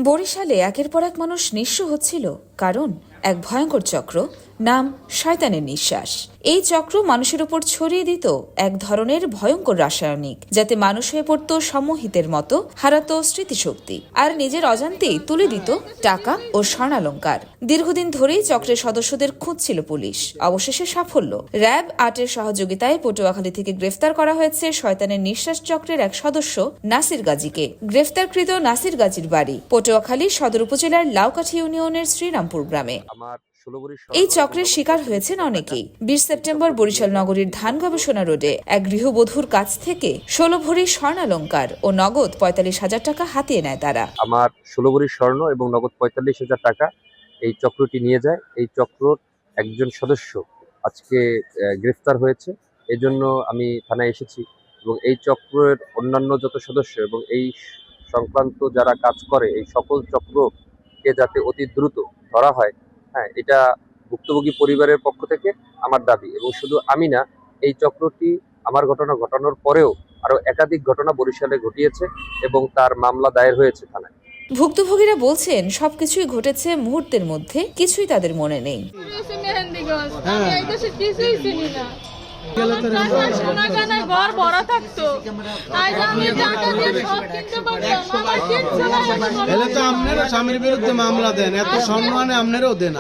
বরিশালে একের পর এক মানুষ নিঃস্ব হচ্ছিল, কারণ এক ভয়ঙ্কর চক্র, নাম শয়তানের নিঃশ্বাস। এই চক্র মানুষের উপর ছড়িয়ে দিত এক ধরনের ভয়ঙ্কর রাসায়নিক, যাতে মানুষ হয়ে পড়ত সম্মোহিতের মতো, হারাতো স্মৃতিশক্তি, আর নিজের অজান্তেই তুলে দিত টাকা ও স্বর্ণালঙ্কার। দীর্ঘদিন ধরেই চক্রের সদস্যদের খুঁজছিল পুলিশ। অবশেষে সাফল্য। র‍্যাব ৮-এর সহযোগিতায় পটুয়াখালী থেকে গ্রেফতার করা হয়েছে শয়তানের নিঃশ্বাস চক্রের এক সদস্য নাসির গাজীকে। গ্রেফতারকৃত নাসির গাজীর বাড়ি পটুয়াখালী সদর উপজেলার লাউকাঠি ইউনিয়নের শ্রীরামপুর গ্রামে। এই চক্রের শিকার হয়েছেন অনেকেই। ২০ সেপ্টেম্বর বরিশাল নগরীর ধান গবেষণা রোডে এক গৃহবধূর কাছ থেকে ১৬ ভরি স্বর্ণালঙ্কার ও নগদ ৪৫,০০০ টাকা হাতিয়ে নেয় তারা। আমার ১৬ ভরি স্বর্ণ এবং নগদ ৪৫,০০০ টাকা এই চক্রটি নিয়ে যায়। এই চক্রর একজন সদস্য আজকে গ্রেফতার হয়েছে, এজন্য আমি থানায় এসেছি এবং এই চক্রের অন্যান্য যত সদস্য এবং এই সংক্রান্ত যারা কাজ করে এই সকল চক্রকে যাতে অতি দ্রুত ধরা হয়, হ্যাঁ, এটা ভুক্তভোগী পরিবারের পক্ষ থেকে আমার দাবি। এবং শুধু আমি না, এই চক্রটি আমার ঘটনা ঘটানোর পরেও আরো একাধিক ঘটনা বরিশালে ঘটিয়েছে এবং তার মামলা দায়ের হয়েছে থানায়। ভুক্তভোগীরা বলছেন সবকিছুই ঘটেছে মুহূর্তের মধ্যে, কিছুই তাদের মনে নেই। স্বামীর বিরুদ্ধে মামলা দেন, এত সম্মানে আপনারাও দেন।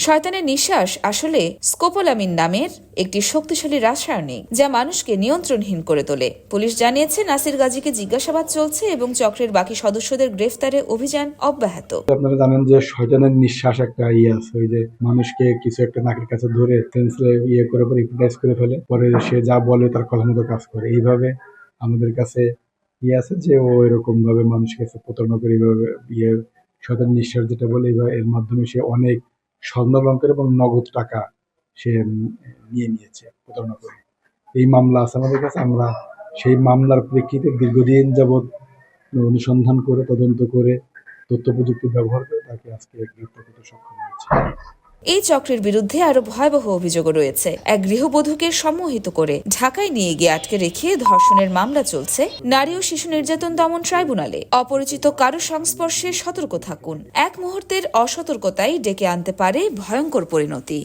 শয়তানের নিঃশ্বাস আসলে স্কোপোলামিন নামের একটি শক্তিশালী রাসায়নিক, যা মানুষকে নিয়ন্ত্রণহীন করে তোলে। পুলিশ জানিয়েছে নাসির গাজীকে জিজ্ঞাসাবাদ চলছে এবং চক্রের বাকি সদস্যদের গ্রেফতারে অভিযান অব্যাহত। আপনারা জানেন যে শয়তানের নিঃশ্বাস একটা আছে, ওই যে মানুষকে কিছু একটা নাকের কাছে ধরে করে পরে হিপনোটাইজ করে ফেলে, পরে সে যা বলে তার কথা মতো কাজ করে। এইভাবে আমাদের কাছে আছে যে ও এরকম ভাবে মানুষকে প্রতারণা করে, এইভাবে শয়তানের নিঃশ্বাস যেটা বলে, এর মাধ্যমে সে অনেক স্বর্ণালঙ্কার এবং নগদ টাকা সে নিয়েছে প্রতারণা করে। এই মামলা আছে আমাদের কাছে। আমরা সেই মামলার প্রেক্ষিতে দীর্ঘদিন যাবৎ অনুসন্ধান করে, তদন্ত করে, তথ্য প্রযুক্তি ব্যবহার করে তাকে আজকে গ্রেফতার করতে সক্ষম হয়েছে। এই চক্রের বিরুদ্ধে আরো ভয়াবহ অভিযোগও রয়েছে। এক গৃহবধূকে সম্মোহিত করে ঢাকায় নিয়ে গিয়ে আটকে রেখে ধর্ষণের মামলা চলছে নারী ও শিশু নির্যাতন দমন ট্রাইব্যুনালে। অপরিচিত কারো সংস্পর্শে সতর্ক থাকুন। এক মুহূর্তের অসতর্কতাই ডেকে আনতে পারে ভয়ঙ্কর পরিণতি।